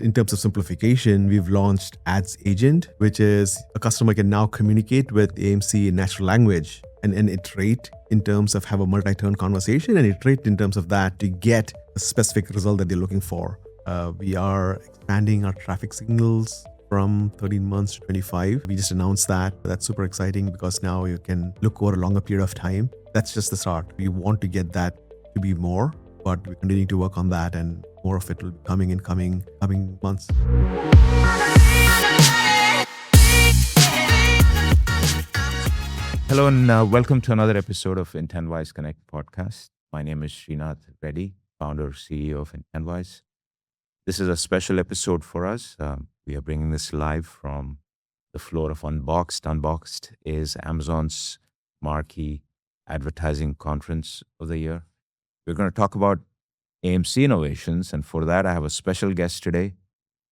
In terms of simplification, we've launched Ads Agent, which is a customer can now communicate with AMC in natural language and iterate in terms of have a multi-turn conversation and iterate in terms of that to get a specific result that they're looking for. We are expanding our traffic signals from 13 months to 25. We just announced that. That's super exciting because now you can look over a longer period of time. That's just the start. We want to get that to be more, but we're continuing to work on that, and more of it will be coming in coming months. Hello and welcome to another episode of Intentwise Connect podcast. My name is Srinath Reddy, founder, CEO of Intentwise. This is a special episode for us. We are bringing this live from the floor of unBoxed. unBoxed is Amazon's marquee advertising conference of the year. We're going to talk about AMC innovations, and for that I have a special guest today.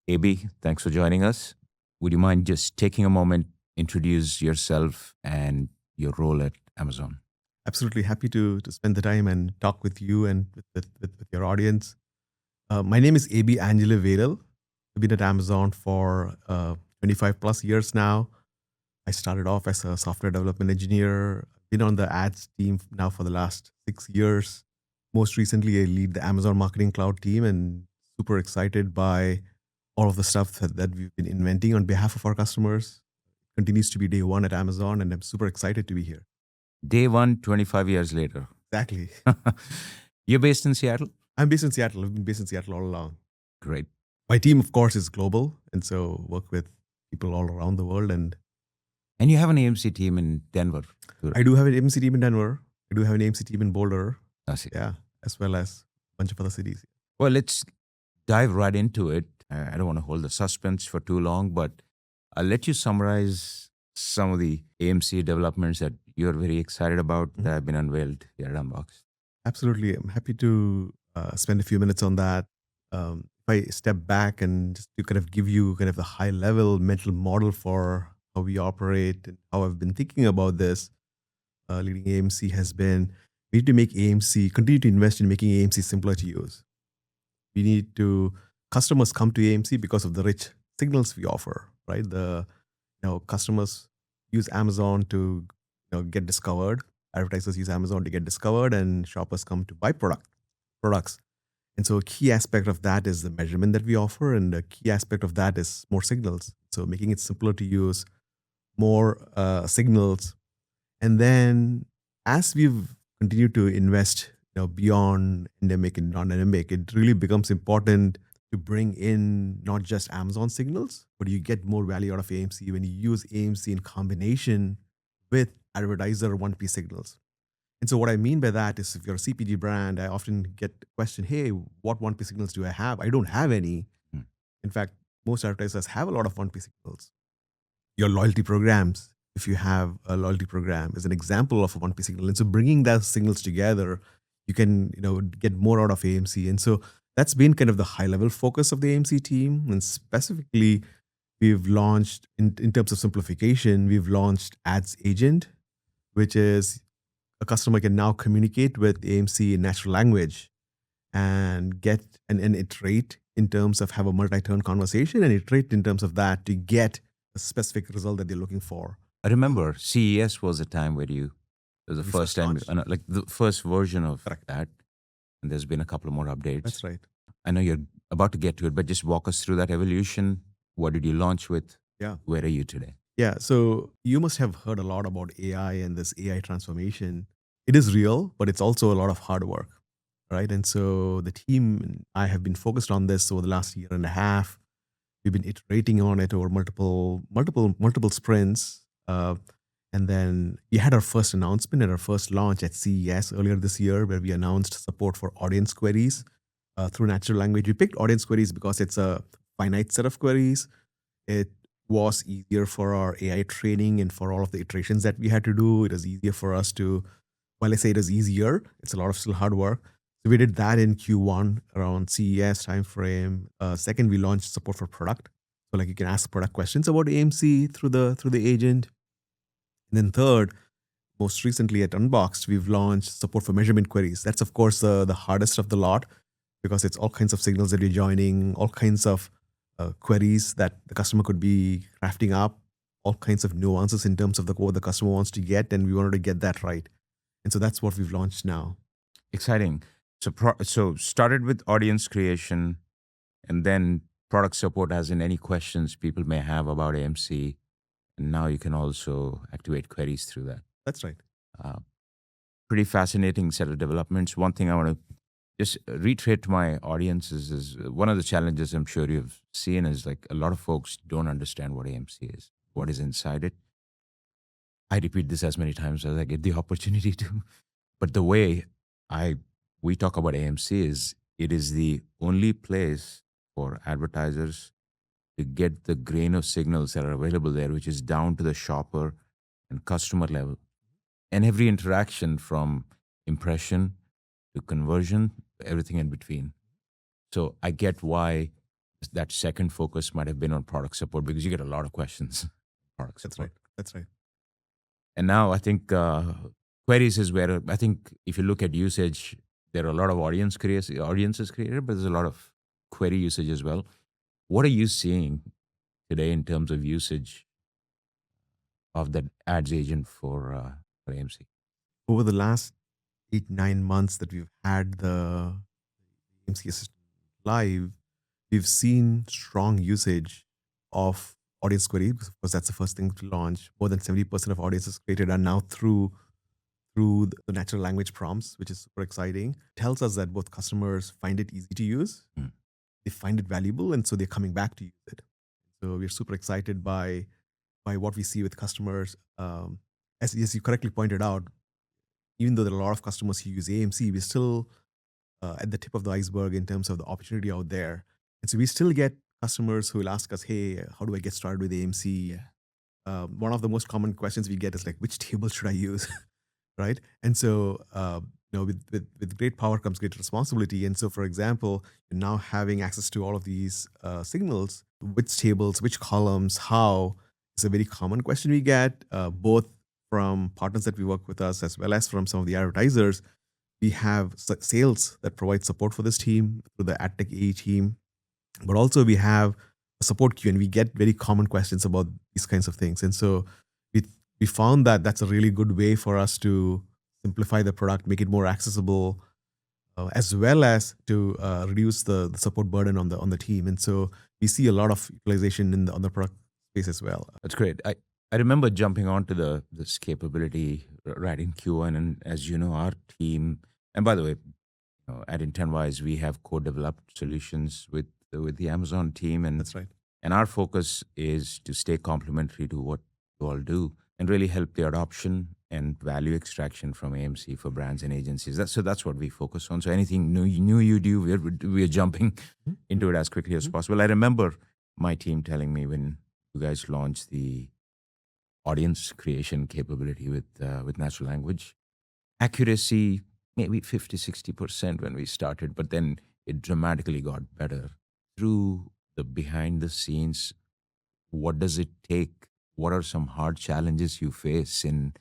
Aby, thanks for joining us. Would you mind just taking a moment, introduce yourself and your role at Amazon? Absolutely happy to spend the time and talk with you and with your audience. My name is Aby Angilivelil. I've been at Amazon for 25 plus years now. I started off as a software development engineer. Been on the ads team now for the last 6 years. Most recently, I lead the Amazon Marketing Cloud team, and super excited by all of the stuff that we've been inventing on behalf of our customers. Continues to be day one at Amazon, and I'm super excited to be here. Day one, 25 years later. Exactly. You're based in Seattle? I'm based in Seattle. I've been based in Seattle all along. Great. My team, of course, is global, and so work with people all around the world. And you have an AMC team in Denver? I do have an AMC team in Denver. I do have an AMC team in Boulder. I see. Yeah, as well as a bunch of other cities. Well, let's dive right into it. I don't want to hold the suspense for too long, but I'll let you summarize some of the AMC developments that you're very excited about that have been unveiled here at unBoxed. Absolutely. I'm happy to spend a few minutes on that. If I step back and just to kind of give you kind of the high level mental model for how we operate and how I've been thinking about this, leading AMC has been, we need to make AMC, continue to invest in making AMC simpler to use. We need to, customers come to AMC because of the rich signals we offer, right? Customers use Amazon to get discovered. Advertisers use Amazon to get discovered, and shoppers come to buy products. And so a key aspect of that is the measurement that we offer, and a key aspect of that is more signals. So making it simpler to use, more signals. And then as we've continued to invest beyond endemic and non-endemic, it really becomes important to bring in not just Amazon signals, but you get more value out of AMC when you use AMC in combination with advertiser 1P signals. And so what I mean by that is, if you're a CPG brand, I often get the question, hey, what 1P signals do I have? I don't have any. In fact, most advertisers have a lot of 1P signals. Your loyalty programs, if you have a loyalty program, is an example of a 1P signal. And so bringing those signals together, you can get more out of AMC. And so that's been kind of the high level focus of the AMC team. And specifically, we've launched, in terms of simplification, we've launched Ads Agent, which is a customer can now communicate with AMC in natural language and get and iterate in terms of have a multi-turn conversation and iterate in terms of that to get a specific result that they're looking for. I remember CES was a time where it was the first time, like the first version of that. And there's been a couple of more updates. That's right. I know you're about to get to it, but just walk us through that evolution. What did you launch with? Yeah. Where are you today? Yeah. So you must have heard a lot about AI and this AI transformation. It is real, but it's also a lot of hard work, right? And so the team and I have been focused on this over the last year and a half. We've been iterating on it over multiple sprints. And then we had our first announcement and our first launch at CES earlier this year, where we announced support for audience queries through natural language. We picked audience queries because it's a finite set of queries. It was easier for our AI training and for all of the iterations that we had to do. It was easier for us to, while I say it is easier, it's a lot of still hard work. So we did that in Q1 around CES timeframe. Second, we launched support for product. So like you can ask product questions about AMC through the agent. And then third, most recently at unBoxed, we've launched support for measurement queries. That's of course the hardest of the lot, because it's all kinds of signals that you're joining, all kinds of queries that the customer could be crafting up, all kinds of nuances in terms of what the customer wants to get, and we wanted to get that right. And so that's what we've launched now. Exciting. So started with audience creation, and then product support, as in any questions people may have about AMC. And now you can also activate queries through that. That's right. Uh, Pretty fascinating set of developments. One thing I want to just reiterate to my audience is one of the challenges I'm sure you've seen is like a lot of folks don't understand what AMC is, what is inside it. I repeat this as many times as I get the opportunity to. But the way we talk about AMC is it is the only place for advertisers to get the grain of signals that are available there, which is down to the shopper and customer level. And every interaction from impression to conversion, everything in between. So I get why that second focus might have been on product support because you get a lot of questions. Product That's support. right. That's right. And now I think queries is where I think if you look at usage, there are a lot of audiences created, but there's a lot of query usage as well. What are you seeing today in terms of usage of that ads agent for AMC? Over the last 8, 9 months that we've had the AMC Assistant live, we've seen strong usage of audience query because, of course, that's the first thing to launch. More than 70% of audiences created are now through the natural language prompts, which is super exciting. Tells us that both customers find it easy to use, they find it valuable, and so they're coming back to use it. So we're super excited by what we see with customers. As you correctly pointed out, even though there are a lot of customers who use AMC, we're still at the tip of the iceberg in terms of the opportunity out there. And so we still get customers who will ask us, "Hey, how do I get started with AMC?" One of the most common questions we get is like, "Which table should I use?" Right? And so, with great power comes great responsibility. And so, for example, now having access to all of these signals, which tables, which columns, how, is a very common question we get, both from partners that we work with us as well as from some of the advertisers. We have sales that provide support for this team through the AdTech AE team, but also we have a support queue, and we get very common questions about these kinds of things. And so we found that that's a really good way for us to simplify the product, make it more accessible, as well as to reduce the support burden on the team. And so we see a lot of utilization on the product space as well. That's great. I remember jumping onto this capability right in Q1, and as you know, our team. And by the way, at Intentwise, we have co-developed solutions with the Amazon team, and That's right. and our focus is to stay complementary to what you all do and really help the adoption and value extraction from AMC for brands and agencies. That's what we focus on. So anything new you do, we're jumping into it as quickly as possible. I remember my team telling me when you guys launched the audience creation capability with natural language, accuracy maybe 50-60% when we started, but then it dramatically got better through the behind the scenes. What does it take? What are some hard challenges you face in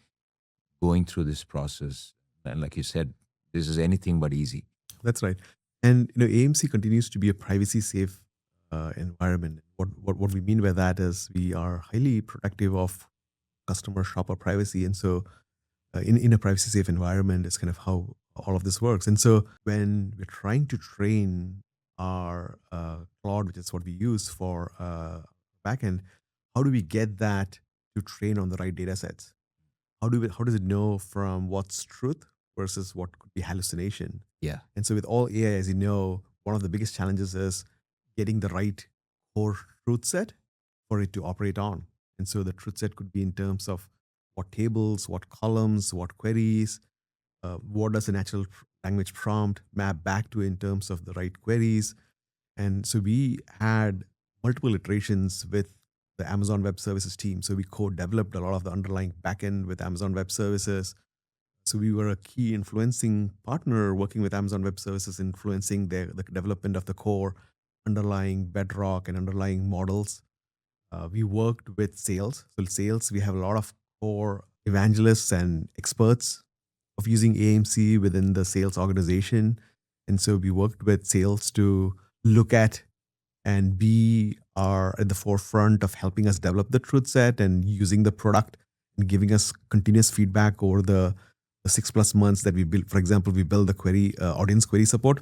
going through this process? And like you said, this is anything but easy. That's right. And AMC continues to be a privacy safe environment. What we mean by that is we are highly protective of customer shopper privacy, and so in a privacy safe environment is kind of how all of this works. And so when we're trying to train our cloud, which is what we use for backend, how do we get that to train on the right data sets? How does it know from what's truth versus what could be hallucination? Yeah. And so with all AI, as you know, one of the biggest challenges is getting the right core truth set for it to operate on. And so the truth set could be in terms of what tables, what columns, what queries, what does a natural language prompt map back to in terms of the right queries. And so we had multiple iterations with the Amazon Web Services team. So we co-developed a lot of the underlying backend with Amazon Web Services. So we were a key influencing partner working with Amazon Web Services, influencing the development of the core underlying bedrock and underlying models. We worked with sales. So sales, we have a lot of core evangelists and experts of using AMC within the sales organization. And so we worked with sales to look at and B are at the forefront of helping us develop the truth set and using the product and giving us continuous feedback over the 6+ months that we built. For example, we built the query audience query support,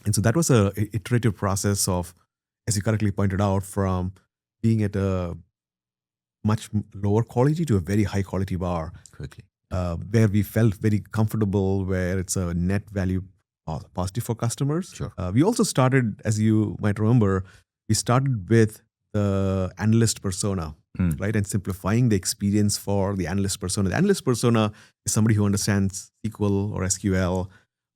and so that was a iterative process of, as you correctly pointed out, from being at a much lower quality to a very high quality bar, Quickly. where we felt very comfortable, where it's a net value positive for customers. Sure. We also started, as you might remember, we started with the analyst persona, right? And simplifying the experience for the analyst persona. The analyst persona is somebody who understands SQL or SQL,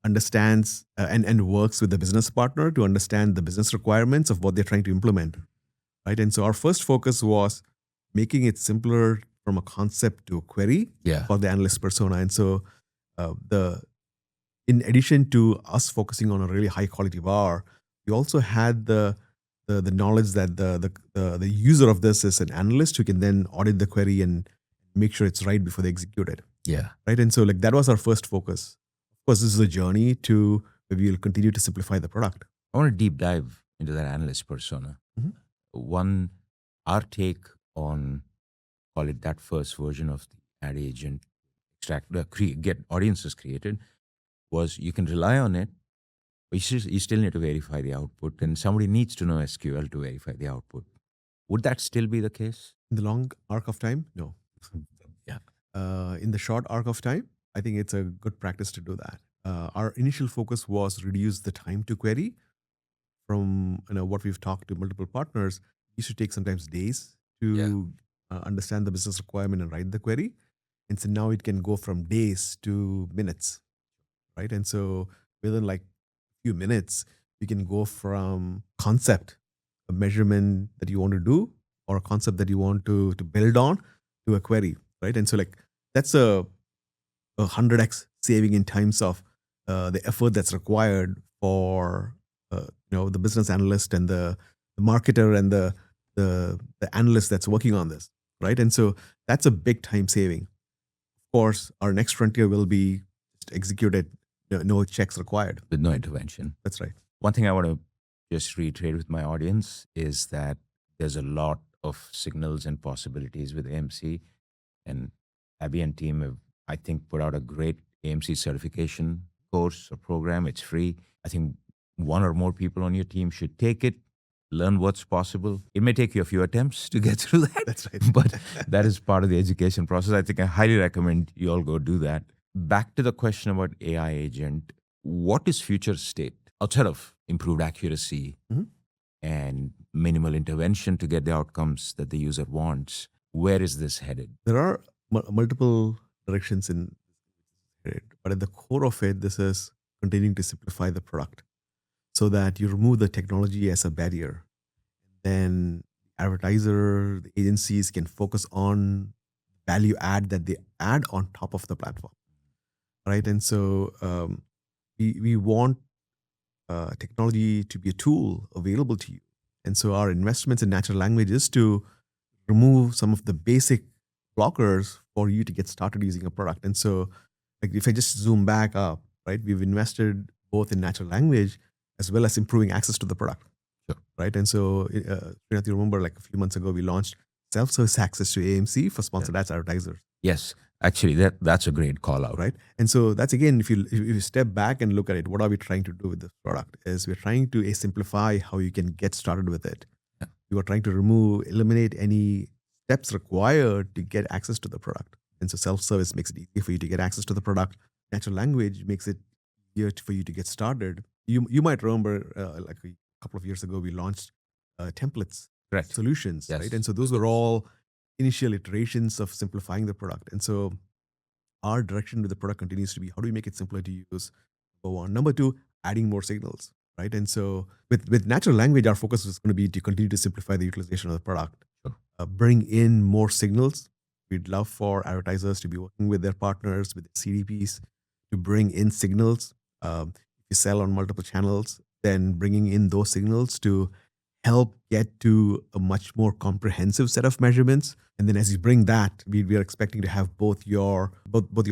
understands and works with the business partner to understand the business requirements of what they're trying to implement, right? And so our first focus was making it simpler from a concept to a query for the analyst persona. And so in addition to us focusing on a really high quality bar, we also had the knowledge that the user of this is an analyst who can then audit the query and make sure it's right before they execute it. Yeah. Right. And so like that was our first focus. Of course, this is a journey to where we will continue to simplify the product. I want to deep dive into that analyst persona. Mhm. One, our take on, call it that first version of the ad agent, get audiences created, was you can rely on it, but you still need to verify the output, and somebody needs to know SQL to verify the output. Would that still be the case? In the long arc of time, no. Yeah. In the short arc of time, I think it's a good practice to do that. Our initial focus was reduce the time to query. From what we've talked to multiple partners, it used to take sometimes days to understand the business requirement and write the query. And so now it can go from days to minutes, right? And so within like a few minutes, you can go from concept, a measurement that you want to do, or a concept that you want to build on, to a query, right? And so like that's a 100x saving in terms of the effort that's required for the business analyst and the marketer and the analyst that's working on this, right? And so that's a big time saving. Of course, our next frontier will be just executed, no checks required. With no intervention. That's right. One thing I want to just reiterate with my audience is that there's a lot of signals and possibilities with AMC, and Aby and team have, I think, put out a great AMC certification course or program. It's free. I think one or more people on your team should take it, learn what's possible. It may take you a few attempts to get through that. That's right. But that is part of the education process. I think I highly recommend you all go do that. Back to the question about AI agent, what is future state outside of improved accuracy and minimal intervention to get the outcomes that the user wants? Where is this headed? There are multiple directions in it, but at the core of it, this is continuing to simplify the product so that you remove the technology as a barrier. Then advertiser, the agencies can focus on value add that they add on top of the platform, right? And so we want technology to be a tool available to you. And so our investments in natural language is to remove some of the basic blockers for you to get started using a product. And so like if I just zoom back up, right, we've invested both in natural language as well as improving access to the product. Sure. Right. And so Srinath, you remember like a few months ago, we launched self-service access to AMC for sponsored ads advertisers. Yes, actually, that's a great call out. Right. And so that's, again, if you step back and look at it, what are we trying to do with this product? Is we're trying to simplify how you can get started with it. Yeah. We are trying to eliminate any steps required to get access to the product. And so self-service makes it easier for you to get access to the product. Natural language makes it easier for you to get started. You might remember like a couple of years ago, we launched templates, Correct. solutions, Yes. right? And so those were all initial iterations of simplifying the product. And so our direction with the product continues to be, how do we make it simpler to use? Number one. Number two, adding more signals, right? And so with natural language, our focus is going to be to continue to simplify the utilization of the product. Sure. Bring in more signals. We'd love for advertisers to be working with their partners, with their CDPs, to bring in signals. If you sell on multiple channels, then bringing in those signals to help get to a much more comprehensive set of measurements. And then as you bring that, we are expecting to have both your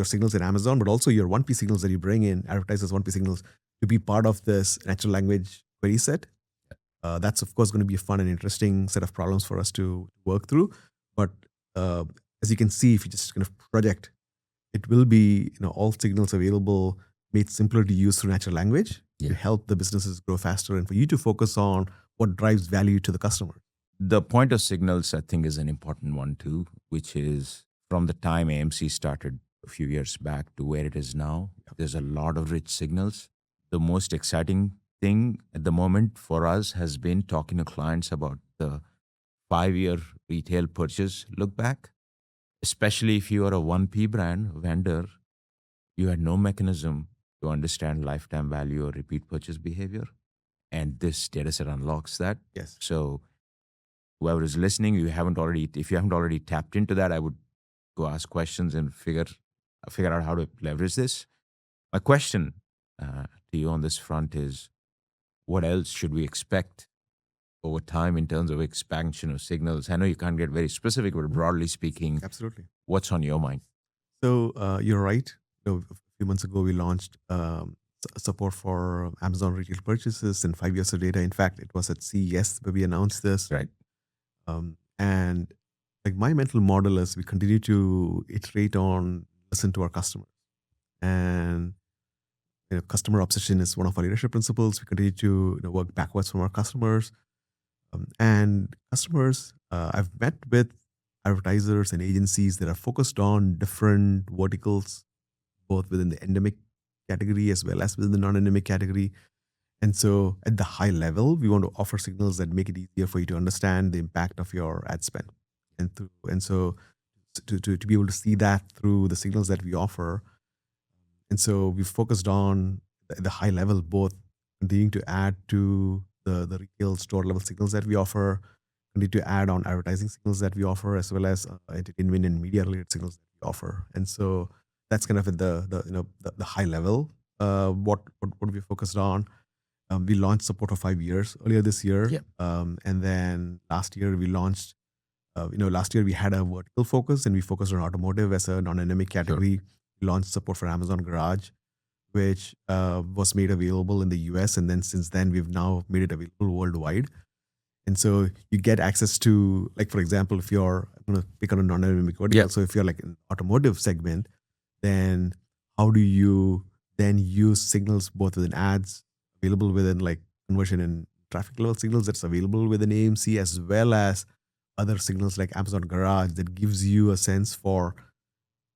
signals in Amazon, but also your 1P signals that you bring in, advertisers 1P signals, to be part of this natural language query set. That's of course going to be a fun and interesting set of problems for us to work through. But uh, as you can see, if you just kind of project, it will be all signals available, made simpler to use through natural language to help the businesses grow faster and for you to focus on what drives value to the customer. The point of signals, I think, is an important one too, which is from the time AMC started a few years back to where it is now, there's a lot of rich signals. The most exciting thing at the moment for us has been talking to clients about the 5-year retail purchase look back, especially if you are a 1P brand vendor, you had no mechanism to understand lifetime value or repeat purchase behavior. And this data set unlocks that. Yes. So whoever is listening, if you haven't already tapped into that, I would go ask questions and figure out how to leverage this. My question to you on this front is, what else should we expect over time in terms of expansion of signals? I know you can't get very specific, but broadly speaking, Absolutely. what's on your mind? So you're right. A few months ago, we launched support for Amazon retail purchases and 5 years of data. In fact, it was at CES where we announced this. Right. And like my mental model is we continue to iterate on, listen to our customers. And customer obsession is one of our leadership principles. We continue to work backwards from our customers. And customers, I've met with advertisers and agencies that are focused on different verticals, both within the endemic category as well as within the non-endemic category. And so at the high level, we want to offer signals that make it easier for you to understand the impact of your ad spend. And so to be able to see that through the signals that we offer. And so we've focused on at the high level, both continuing to add to the retail store level signals that we offer, continue to add on advertising signals that we offer, as well as entertainment and media related signals that we offer. And so that's kind of at the high level, what we focused on. We launched support for 5 years earlier this year. Yep. And then last year we launched, last year we had a vertical focus and we focused on automotive as a non-endemic category. Sure. We launched support for Amazon Garage, which was made available in the US. And then since then, we've now made it available worldwide. And so you get access to, like, for example, if you're, I'm going to pick on a non-endemic vertical. Yep. So if you're like an automotive segment, then how do you then use signals both within ads, available within like conversion and traffic level signals that's available within AMC, as well as other signals like Amazon Garage that gives you a sense for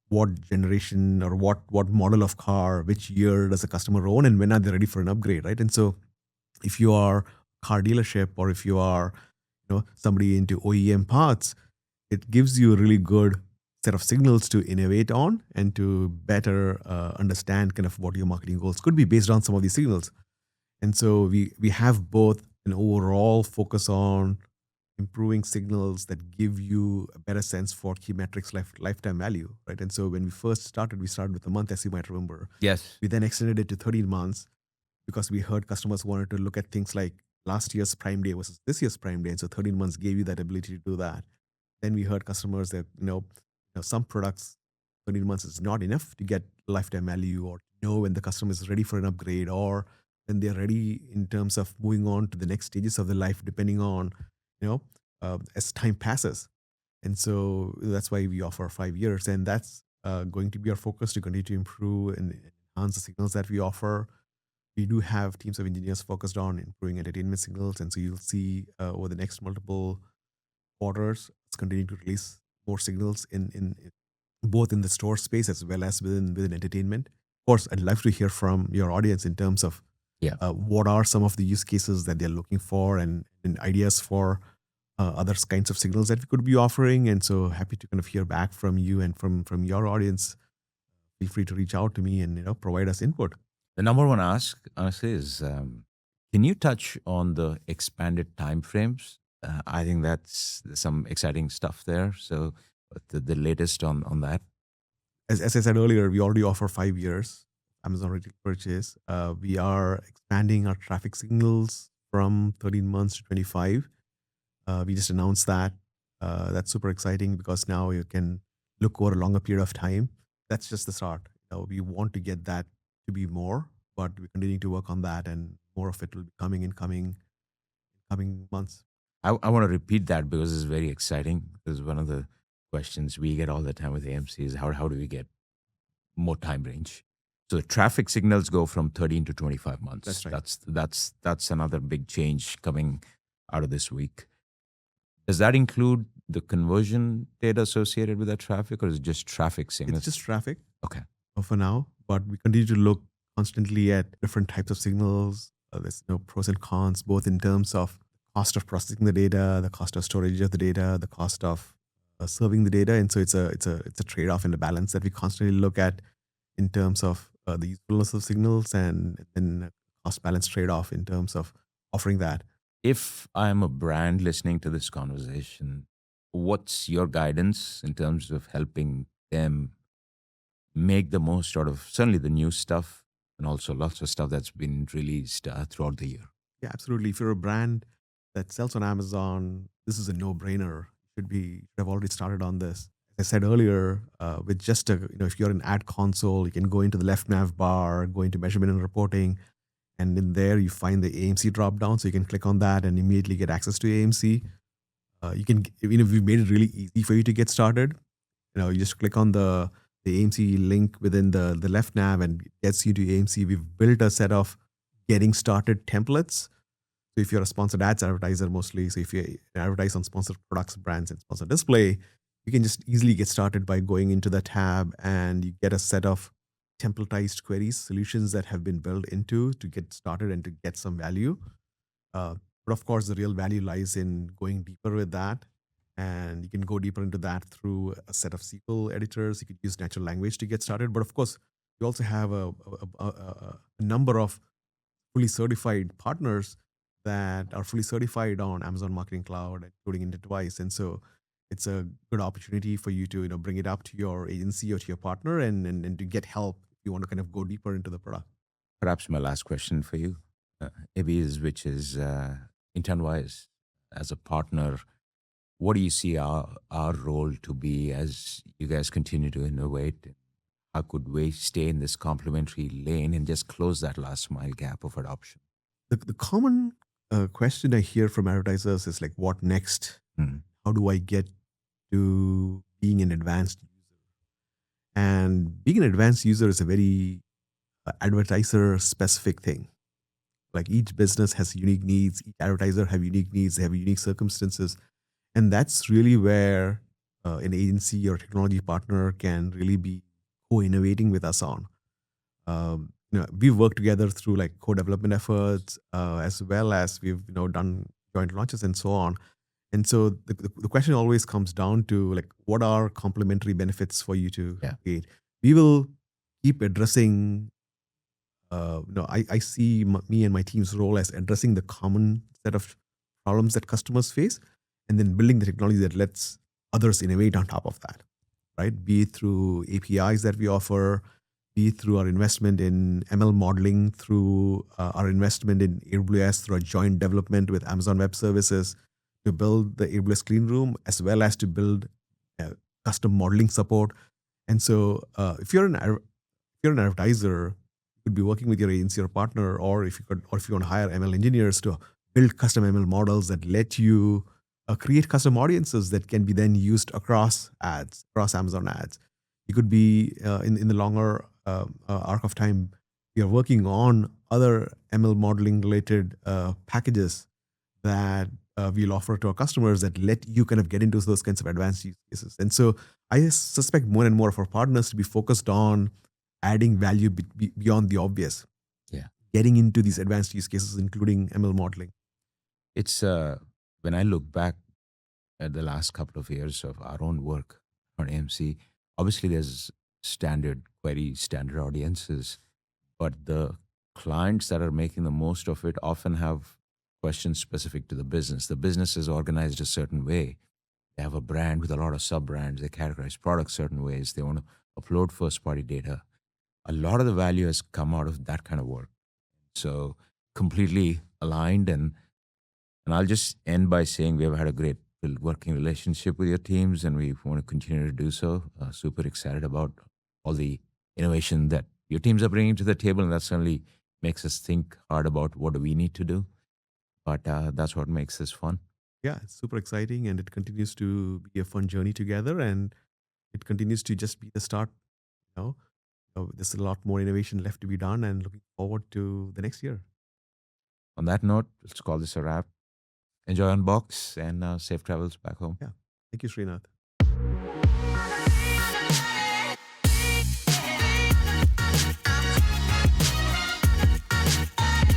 what generation or what model of car, which year does the customer own, and when are they ready for an upgrade, right? And so if you are a car dealership or if you are somebody into OEM parts, it gives you a really good set of signals to innovate on and to better understand kind of what your marketing goals could be based on some of these signals. And so we have both an overall focus on improving signals that give you a better sense for key metrics, lifetime value, right? And so when we first started, we started with a month, as you might remember. Yes. We then extended it to 13 months because we heard customers wanted to look at things like last year's Prime Day versus this year's Prime Day. And so 13 months gave you that ability to do that. Then we heard customers that, some products, 13 months is not enough to get lifetime value or know when the customer is ready for an upgrade or when they're ready in terms of moving on to the next stages of their life, depending on, as time passes. And so that's why we offer 5 years. And that's going to be our focus to continue to improve and enhance the signals that we offer. We do have teams of engineers focused on improving entertainment signals. And so you'll see over the next multiple quarters, it's continuing to release more signals in both in the store space as well as within entertainment. Of course, I'd love to hear from your audience in terms of what are some of the use cases that they're looking for and ideas for other kinds of signals that we could be offering. And so happy to kind of hear back from you and from your audience. Feel free to reach out to me and provide us input. The number one ask, honestly, is can you touch on the expanded timeframes? I think there's some exciting stuff there. So the latest on that. As I said earlier, we already offer 5 years Amazon retail purchase. We are expanding our traffic signals from 13 months to 25. We just announced that. That's super exciting because now you can look over a longer period of time. That's just the start. We want to get that to be more, but we're continuing to work on that, and more of it will be coming coming months. I want to repeat that because it's very exciting. This is one of the questions we get all the time with AMC is how do we get more time range? So the traffic signals go from 13 to 25 months. That's right. That's another big change coming out of this week. Does that include the conversion data associated with that traffic, or is it just traffic It's signals? just traffic Okay. for now, but we continue to look constantly at different types of signals. There's pros and cons, both in terms of cost of processing the data, the cost of storage of the data, the cost of serving the data, and so it's a trade off and a balance that we constantly look at in terms of the usefulness of signals and then cost balance trade off in terms of offering that. If I'm a brand listening to this conversation, what's your guidance in terms of helping them make the most out of certainly the new stuff and also lots of stuff that's been released throughout the year? Yeah, absolutely. If you're a brand that sells on Amazon, this is a no-brainer. Should have already started on this. As I said earlier, with just if you're an ad console, you can go into the left nav bar, go into measurement and reporting, and in there you find the AMC drop down, so you can click on that and immediately get access to AMC. You can, we've made it really easy for you to get started. You just click on the AMC link within the left nav and it gets you to AMC. We've built a set of getting started templates. So if you're a sponsored ads advertiser mostly, so if you advertise on sponsored products, brands, and sponsored display, you can just easily get started by going into the tab and you get a set of templatized queries, solutions that have been built into to get started and to get some value. But of course, the real value lies in going deeper with that. And you can go deeper into that through a set of SQL editors. You could use natural language to get started. But of course, you also have a number of fully certified partners that are fully certified on Amazon Marketing Cloud, including Intentwise. And so it's a good opportunity for you to bring it up to your agency or to your partner and to get help if you want to kind of go deeper into the product. Perhaps my last question for you, Aby, which is Intentwise as a partner. What do you see our role to be as you guys continue to innovate? How could we stay in this complementary lane and just close that last mile gap of adoption? The common question I hear from advertisers is like, what next? Mm. How do I get to being an advanced user? And being an advanced user is a very advertiser specific thing. Like each business has unique needs, each advertiser have unique needs, they have unique circumstances. And that's really where an agency or technology partner can really be co-innovating with us on. We've worked together through like co-development efforts, as well as we've done joint launches and so on. And so the question always comes down to like, what are complementary benefits for you to Yeah. create? We will keep addressing. I see me and my team's role as addressing the common set of problems that customers face, and then building the technology that lets others innovate on top of that, right? Be it through APIs that we offer, be it through our investment in ML modeling, through our investment in AWS, through our joint development with Amazon Web Services to build the AWS Clean Room, as well as to build custom modeling support. And so, if you're an advertiser, you could be working with your agency or partner, or if you want to hire ML engineers to build custom ML models that let you create custom audiences that can be then used across ads, across Amazon ads. You could be in the longer arc of time, we are working on other ML modeling related packages that we'll offer to our customers that let you kind of get into those kinds of advanced use cases. And so I suspect more and more of our partners to be focused on adding value beyond the obvious. Yeah. Getting into these advanced use cases, including ML modeling. It's when I look back at the last couple of years of our own work on AMC, obviously there's standard query, standard audiences, but the clients that are making the most of it often have questions specific to the business. The business is organized a certain way. They have a brand with a lot of sub brands. They categorize products certain ways. They want to upload first party data. A lot of the value has come out of that kind of work. So completely aligned. And I'll just end by saying we have had a great working relationship with your teams and we want to continue to do so. Super excited about all the innovation that your teams are bringing to the table. And that certainly makes us think hard about what do we need to do. but that's what makes this fun. Yeah, it's super exciting, and it continues to be a fun journey together, and it continues to just be the start. You know, there's a lot more innovation left to be done, and looking forward to the next year. On that note, let's call this a wrap. Enjoy Unbox and safe travels back home. Yeah, thank you, Srinath.